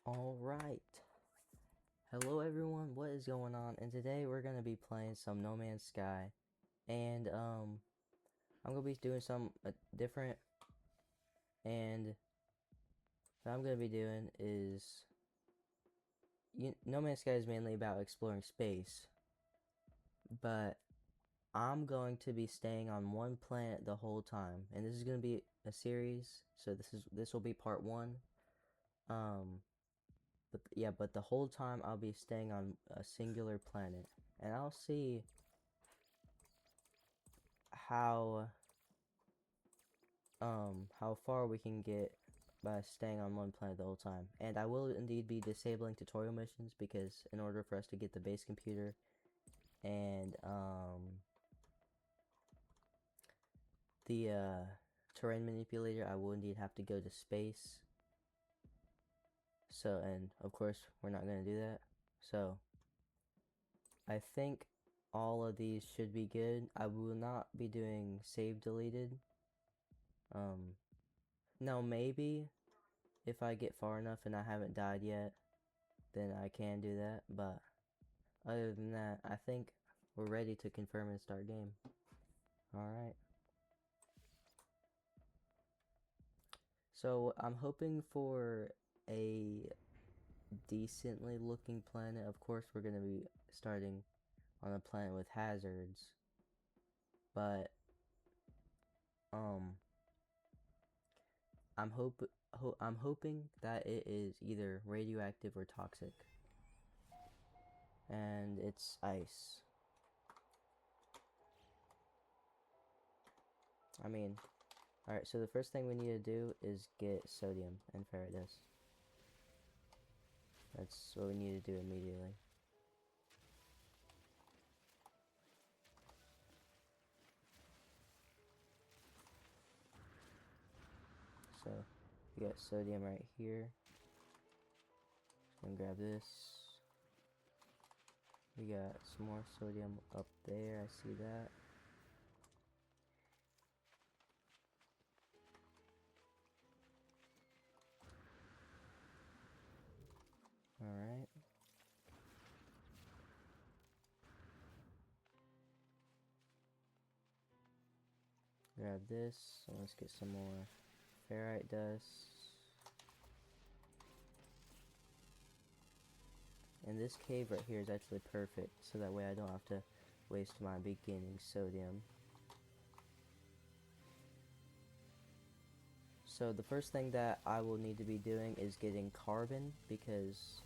Alright, hello everyone, what is going on? And today we're going to be playing some No Man's Sky. And I'm going to be doing some different. And what I'm going to be doing is No Man's Sky is mainly about exploring space. But I'm going to be staying on one planet the whole time. And this is going to be a series, so this will be part 1. But the whole time I'll be staying on a singular planet. And I'll see how far we can get by staying on one planet the whole time. And I will indeed be disabling tutorial missions because in order for us to get the base computer and the terrain manipulator, I will indeed have to go to space. So, and of course we're not going to do that. So I think all of these should be good. I will not be doing save deleted. Now maybe if I get far enough and I haven't died yet, then I can do that, but other than that, I think we're ready to confirm and start game. Alright. So I'm hoping for a decently looking planet. Of course we're going to be starting on a planet with hazards, but I'm hoping that it is either radioactive or toxic. And it's ice. I mean, alright, so the first thing we need to do is get sodium and ferrite dust. That's what we need to do immediately. So, we got sodium right here. Just gonna grab this. We got some more sodium up there, I see that. Alright. Grab this, so let's get some more ferrite dust. And this cave right here is actually perfect, so that way I don't have to waste my beginning sodium. So the first thing that I will need to be doing is getting carbon, because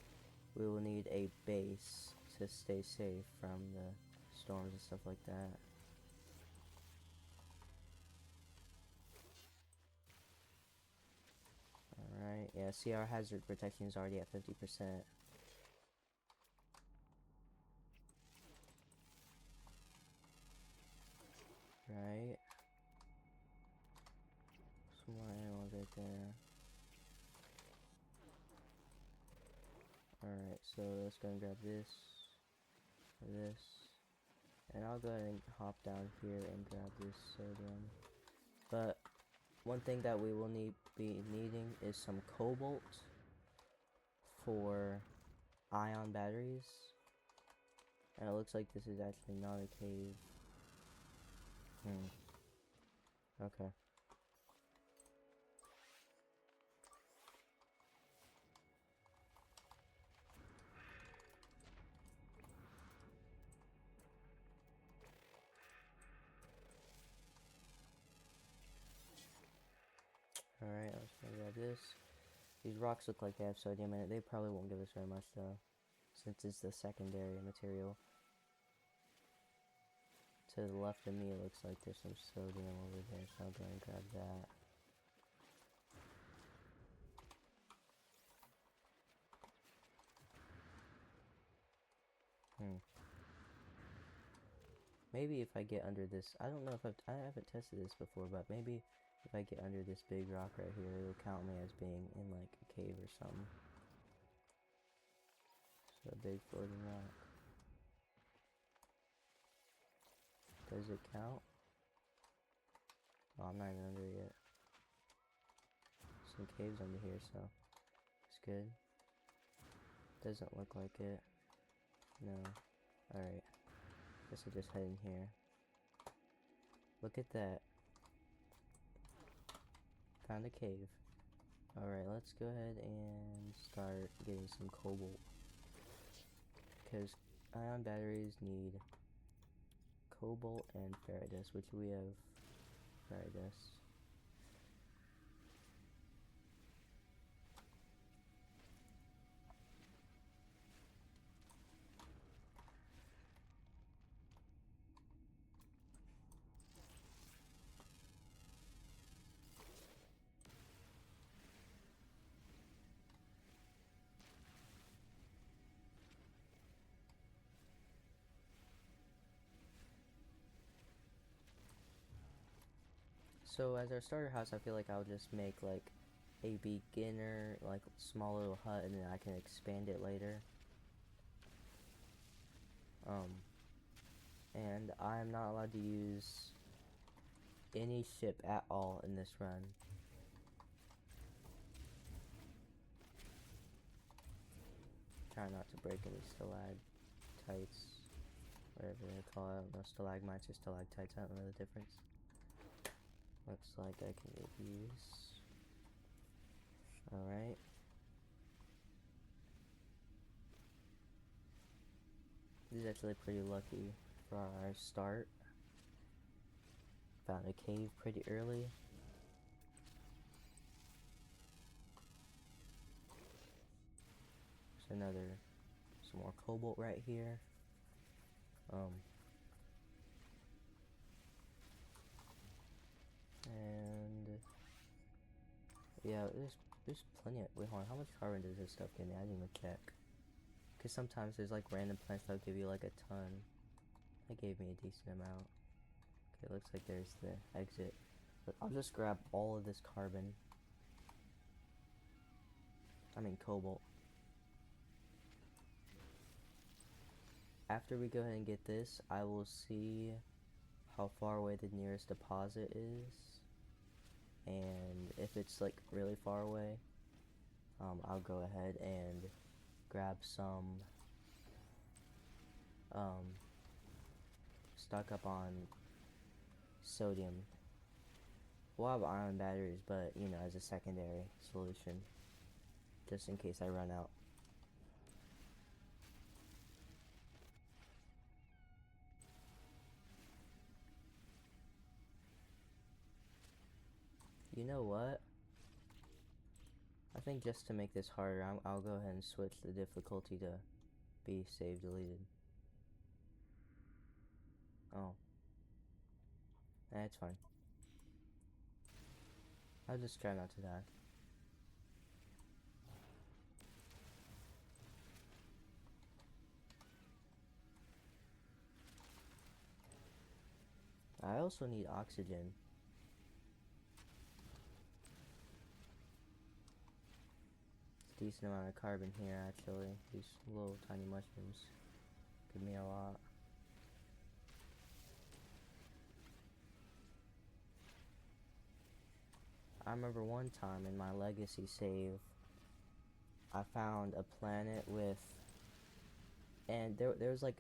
we will need a base to stay safe from the storms and stuff like that. Alright, yeah, see, our hazard protection is already at 50%. Right. Some more animals right there. Alright, so let's go and grab this, and I'll go ahead and hop down here and grab this sodium. But one thing that we will be needing is some cobalt for ion batteries. And it looks like this is actually not a cave. Okay. Alright, let's grab this. These rocks look like they have sodium in it. They probably won't give us very much though, since it's the secondary material. To the left of me, it looks like there's some sodium over there, so I'll go and grab that. Maybe if I get under this, I don't know if I haven't tested this before, but maybe if I get under this big rock right here, it'll count me as being in like a cave or something. So a big floating rock. Does it count? Oh, I'm not even under it yet. Some caves under here, so it's good. Doesn't look like it. No. Alright. Guess I'll just head in here. Look at that. Found a cave. Alright, let's go ahead and start getting some cobalt. Because ion batteries need cobalt and ferritus, which we have ferritus. So as our starter house, I feel like I'll just make like a beginner, like small little hut, and then I can expand it later. And I'm not allowed to use any ship at all in this run. Try not to break any stalactites, whatever they call it. I don't know, stalagmites or stalactites, I don't know the difference. Looks like I can make use. Alright. This is actually pretty lucky for our start. Found a cave pretty early. There's some more cobalt right here. And yeah, there's plenty of, wait, hold on, how much carbon does this stuff give me? I didn't even check. Cause sometimes there's like random plants that'll give you like a ton. That gave me a decent amount. Okay, looks like there's the exit. But I'll just grab all of this carbon. I mean cobalt. After we go ahead and get this, I will see how far away the nearest deposit is. And if it's like really far away, I'll go ahead and grab some, stock up on sodium. We'll have ion batteries, but you know, as a secondary solution, just in case I run out. You know what? I think just to make this harder, I'll go ahead and switch the difficulty to be save deleted. Oh. That's fine. I'll just try not to die. I also need oxygen. Decent amount of carbon here actually. These little tiny mushrooms give me a lot. I remember one time in my legacy save, I found a planet with, and there was like,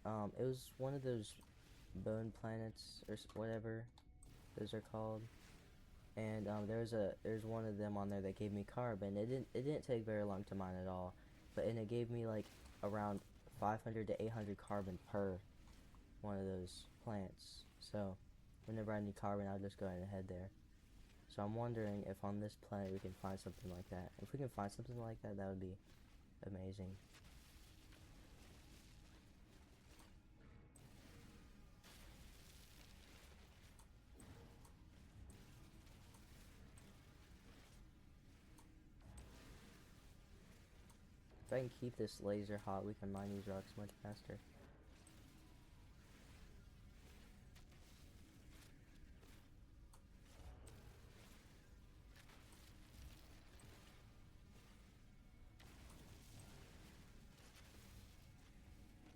it was one of those bone planets or whatever those are called. And there's one of them on there that gave me carbon. It didn't take very long to mine at all, and it gave me like around 500 to 800 carbon per one of those plants. So whenever I need carbon, I'll just go ahead and head there. So I'm wondering if on this planet we can find something like that. If we can find something like that, that would be amazing. If I can keep this laser hot, we can mine these rocks much faster.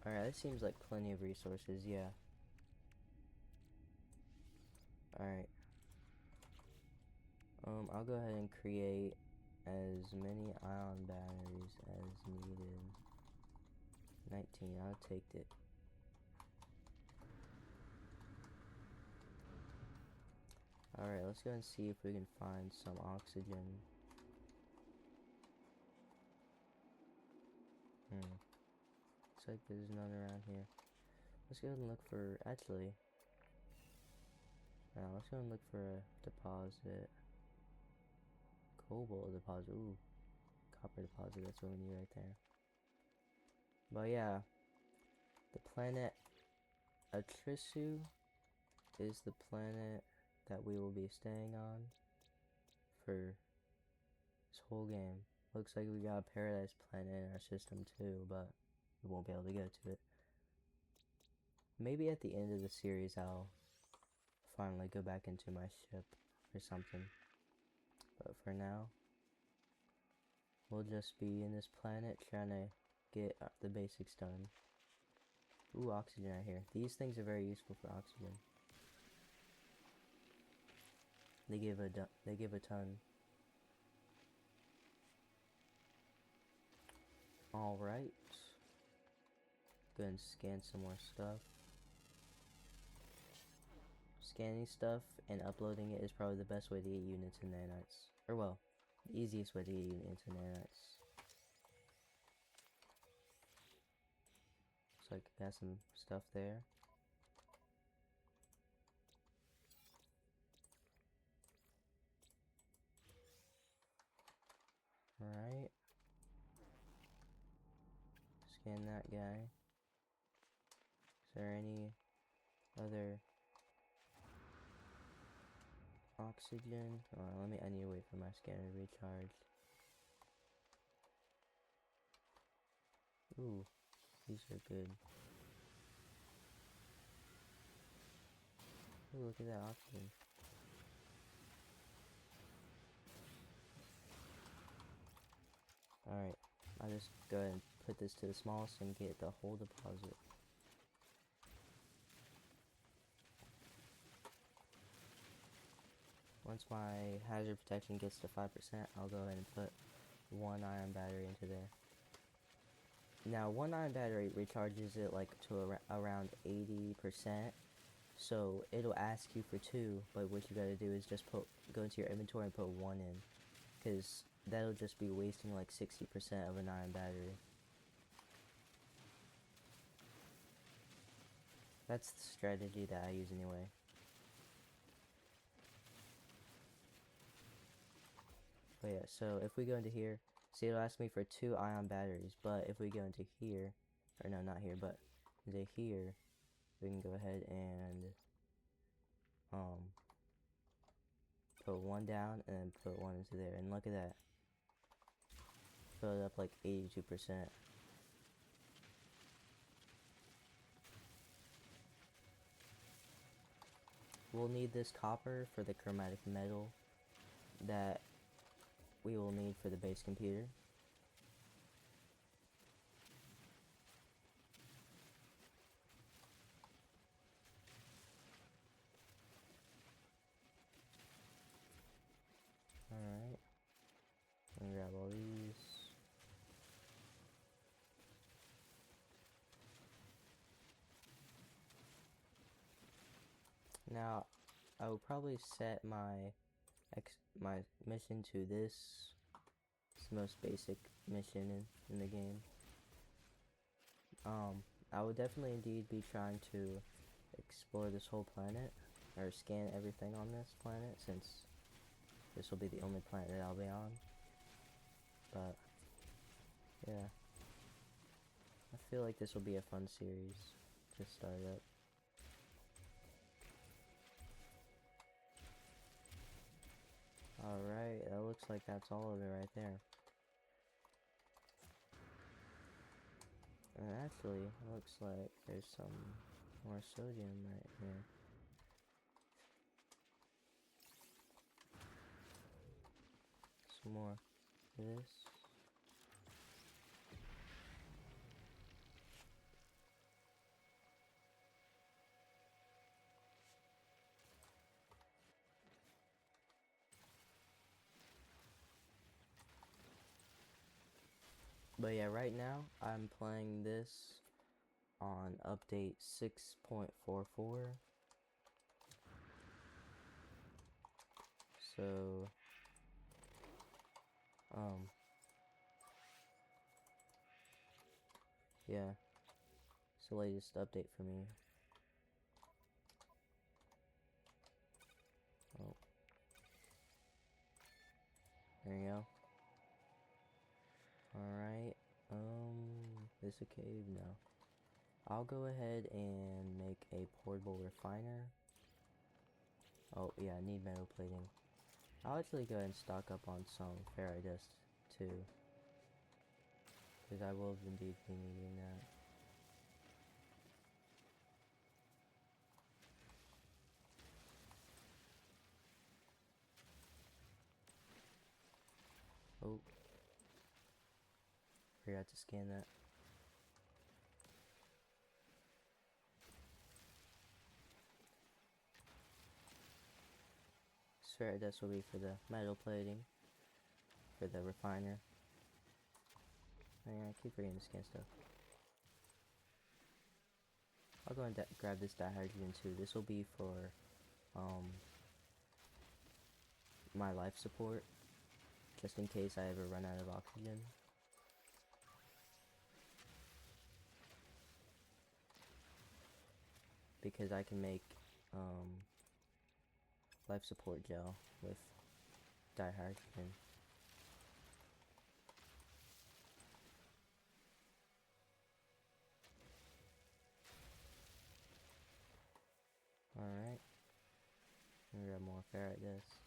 Alright, that seems like plenty of resources, yeah. Alright. I'll go ahead and create as many ion batteries as needed. 19, I'll take it. Alright, let's go and see if we can find some oxygen. Looks like there's none around here. Let's go and look for, actually, let's go and look for a deposit. Cobalt deposit, ooh. Copper deposit, that's what we need right there. But yeah, the planet Atrisu is the planet that we will be staying on for this whole game. Looks like we got a paradise planet in our system too, but we won't be able to go to it. Maybe at the end of the series I'll finally go back into my ship or something. But for now, we'll just be in this planet trying to get the basics done. Ooh, oxygen right here. These things are very useful for oxygen. They give a ton. Alright. Go ahead and scan some more stuff. Scanning stuff and uploading it is probably the best way to get units and nanites. Or well, the easiest way to get units and nanites. Looks like I got some stuff there. Alright. Scan that guy. Is there any other oxygen? Oh, I need to wait for my scanner to recharge. Ooh, these are good. Ooh, look at that oxygen. Alright, I'll just go ahead and put this to the smallest and get the whole deposit. Once my hazard protection gets to 5%, I'll go ahead and put one ion battery into there. Now, one ion battery recharges it like to around 80%, so it'll ask you for two, but what you gotta do is just go into your inventory and put one in, because that'll just be wasting like 60% of an ion battery. That's the strategy that I use anyway. But yeah, so if we go into here, see, it'll ask me for 2 ion batteries, but if we go into here, or no, not here, but into here, we can go ahead and put one down and then put one into there, and look at that. Fill it up like 82%. We'll need this copper for the chromatic metal that we will need for the base computer. Alright. I'm gonna grab all these. Now, I will probably set my mission to this. It's the most basic mission in the game. I would definitely indeed be trying to explore this whole planet, or scan everything on this planet, since this will be the only planet that I'll be on. But, yeah. I feel like this will be a fun series to start up. Alright, that looks like that's all of it right there. And actually, it looks like there's some more sodium right here. Some more of this. But yeah, right now I'm playing this on update 6.44. So yeah, it's the latest update for me. Oh, there you go. Alright, is a cave? No. I'll go ahead and make a portable refiner. Oh yeah, I need metal plating. I'll actually go ahead and stock up on some ferrite dust too, because I will indeed be needing that. Oh, forgot to scan that. Ferrite dust will be for the metal plating, for the refiner. Oh, yeah, I keep forgetting to scan stuff. I'll go and grab this dihydrogen too. This will be for my life support, just in case I ever run out of oxygen. Because I can make life support gel with dihydrogen. Alright. We got more ferrite dust.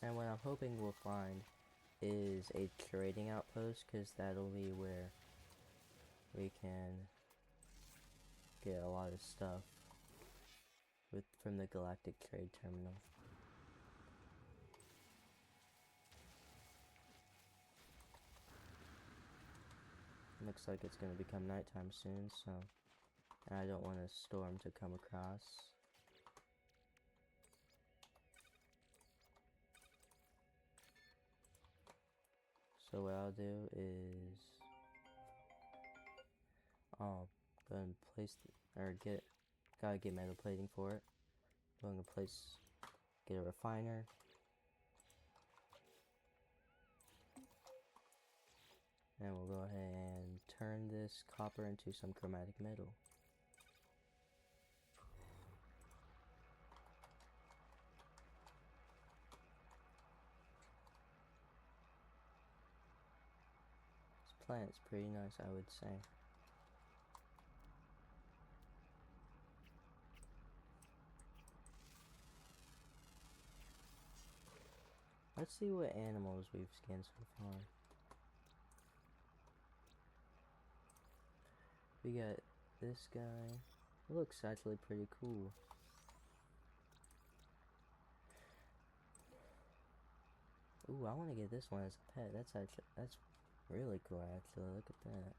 And what I'm hoping we'll find is a trading outpost, because that'll be where we can get a lot of stuff from the galactic trade terminal. Looks like it's going to become nighttime soon, so I don't want a storm to come across. So what I'll do is I'll go and place gotta get metal plating for it. I'm going to get a refiner. And we'll go ahead and turn this copper into some chromatic metal. This planet's pretty nice, I would say. Let's see what animals we've scanned so far. We got this guy. It looks actually pretty cool. Ooh, I want to get this one as a pet. That's really cool actually. Look at that.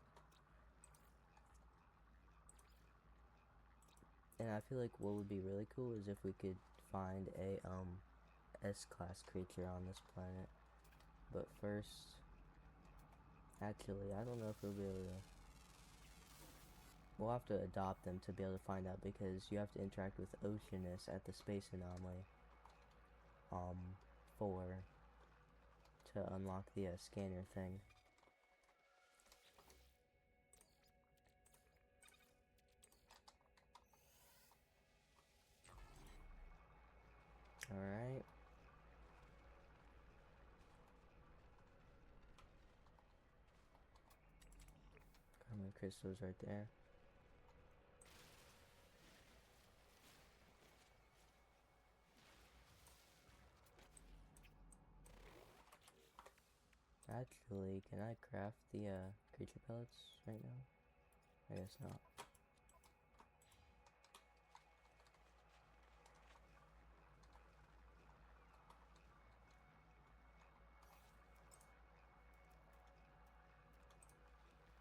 And I feel like what would be really cool is if we could find a S-class creature on this planet. But first, actually, I don't know if we'll be able to. We'll have to adopt them to be able to find out, because you have to interact with Oceanus at the space anomaly 4 to unlock the scanner thing. Alright. Carbon crystals right there. Actually, can I craft the creature pellets right now? I guess not.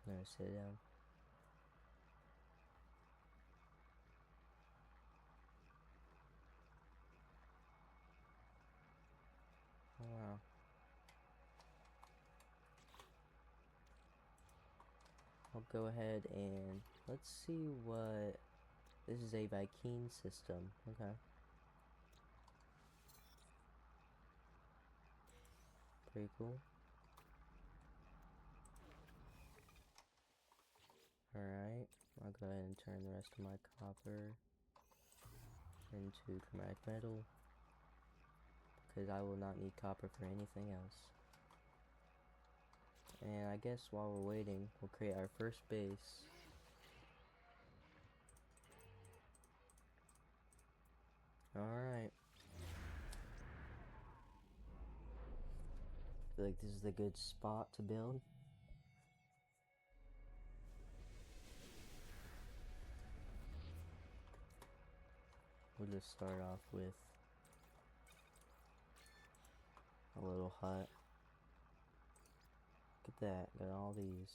I'm gonna sit down. Oh, wow. go ahead and let's see what this is. A Viking system. Okay. Pretty cool. Alright, I'll go ahead and turn the rest of my copper into chromatic metal, because I will not need copper for anything else. And I guess while we're waiting, we'll create our first base. Alright. I feel like this is a good spot to build. We'll just start off with a little hut. Look at that, got all these.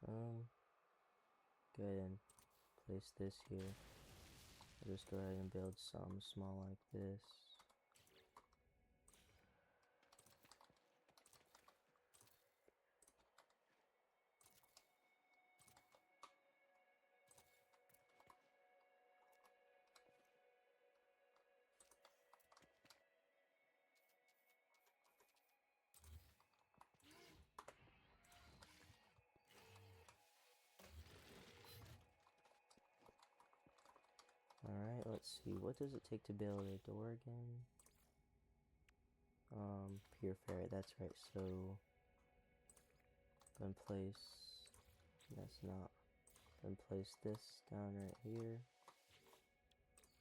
Go ahead and place this here. I'll just go ahead and build something small like this. Alright, let's see. What does it take to build a door again? Pure ferret, that's right. So, then place, that's not, then place this down right here.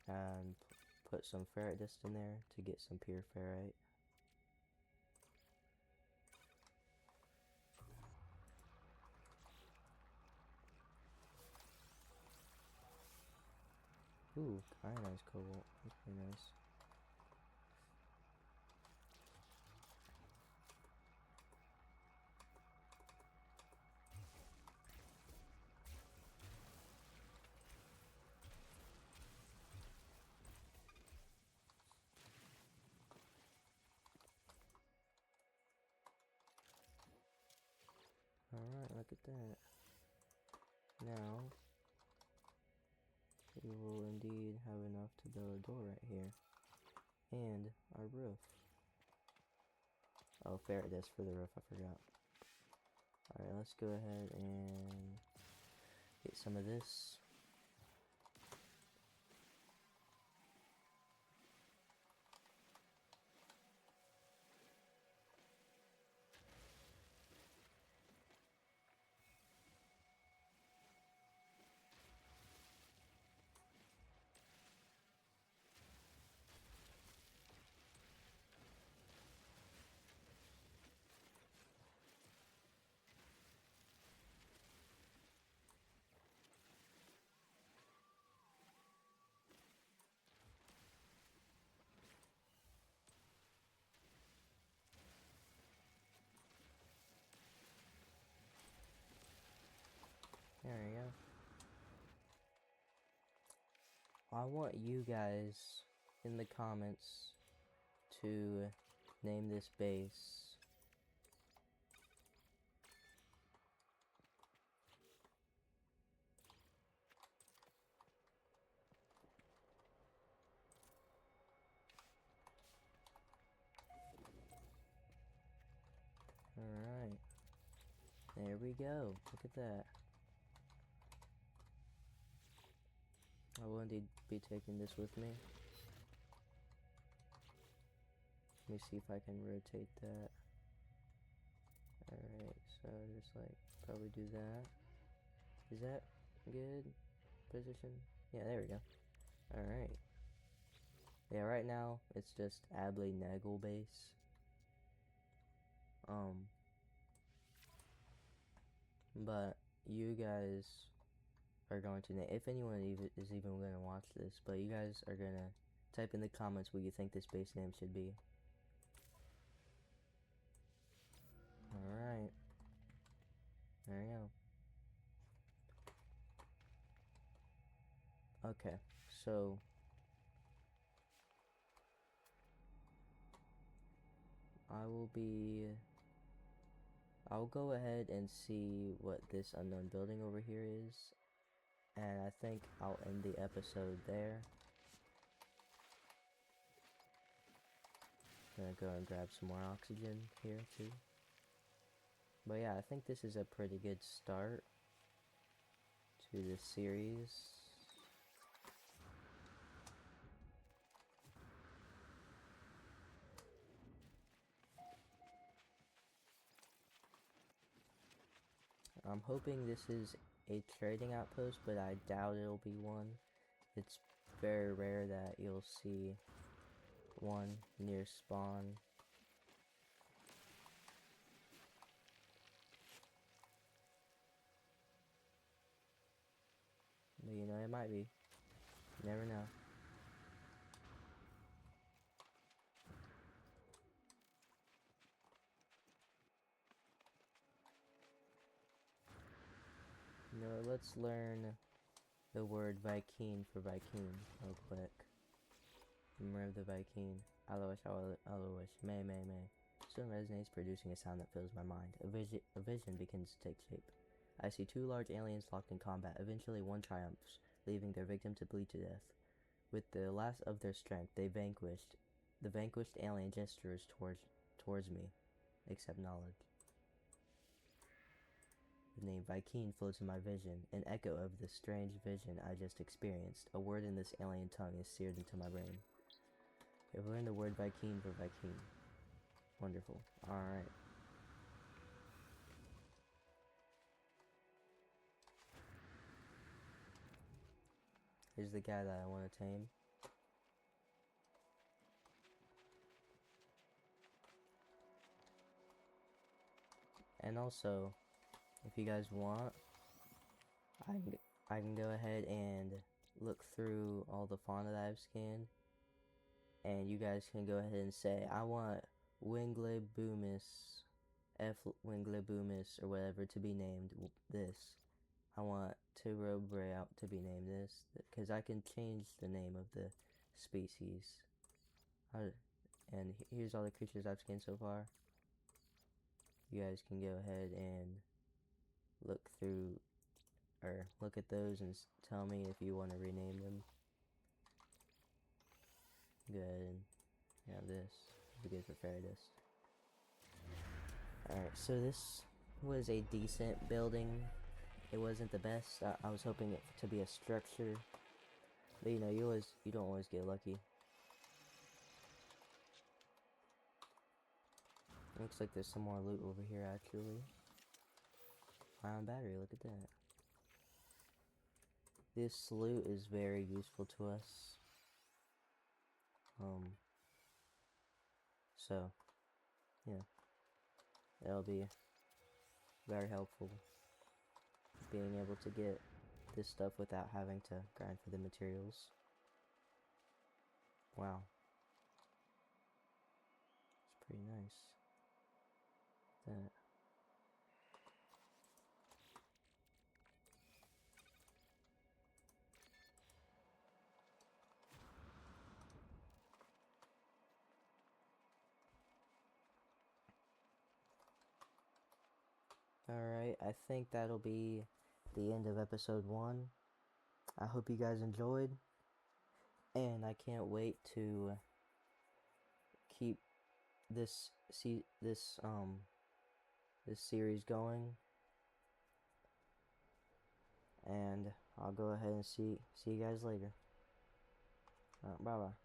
And put some ferret dust in there to get some pure ferrite. Ooh, ionized cobalt. That's pretty nice. Alright, look at that. Now, we will indeed have enough to build a door right here. And our roof. Oh, ferret dust for the roof, I forgot. Alright, let's go ahead and get some of this. There we go. I want you guys in the comments to name this base. Alright. There we go. Look at that. I will indeed be taking this with me. Let me see if I can rotate that. Alright, so just like probably do that. Is that good position? Yeah, there we go. Alright. Yeah, right now it's just Able Nagel base. But you guys are going to name, if anyone is even going to watch this, but you guys are going to type in the comments what you think this base name should be. Alright. There you go. Okay, so I will be I'll go ahead and see what this unknown building over here is, and I think I'll end the episode there. Gonna go and grab some more oxygen here too. But yeah, I think this is a pretty good start to this series. I'm hoping this is a trading outpost, but I doubt it'll be one. It's very rare that you'll see one near spawn. But you know, it might be. You never know. You know, let's learn the word Viking for Viking real quick. Remember the Viking. Aloish, aloish, may. Soon resonates, producing a sound that fills my mind. A vision begins to take shape. I see two large aliens locked in combat. Eventually one triumphs, leaving their victim to bleed to death. With the last of their strength, the vanquished alien gestures towards me. Accept knowledge. The name Viking floats in my vision, an echo of the strange vision I just experienced. A word in this alien tongue is seared into my brain. I've learned the word Viking for Viking. Wonderful. Alright. Here's the guy that I want to tame. And also, if you guys want, I can go ahead and look through all the fauna that I've scanned, and you guys can go ahead and say, I want Winglebumus, F. Winglebumus, or whatever, to be named this. I want Turobreout to be named this, because I can change the name of the species. And here's all the creatures I've scanned so far. You guys can go ahead and look through, or look at those and tell me if you want to rename them. Go ahead and have this. Be good for fairy dust. Alright, so this was a decent building. It wasn't the best. I was hoping it to be a structure, but you know, you don't always get lucky. Looks like there's some more loot over here actually. Ion battery, look at that. This loot is very useful to us. So yeah, that'll be very helpful, being able to get this stuff without having to grind for the materials. Wow, it's pretty nice. That. Alright, I think that'll be the end of episode 1. I hope you guys enjoyed, and I can't wait to keep this series going, and I'll go ahead and see you guys later. Bye bye.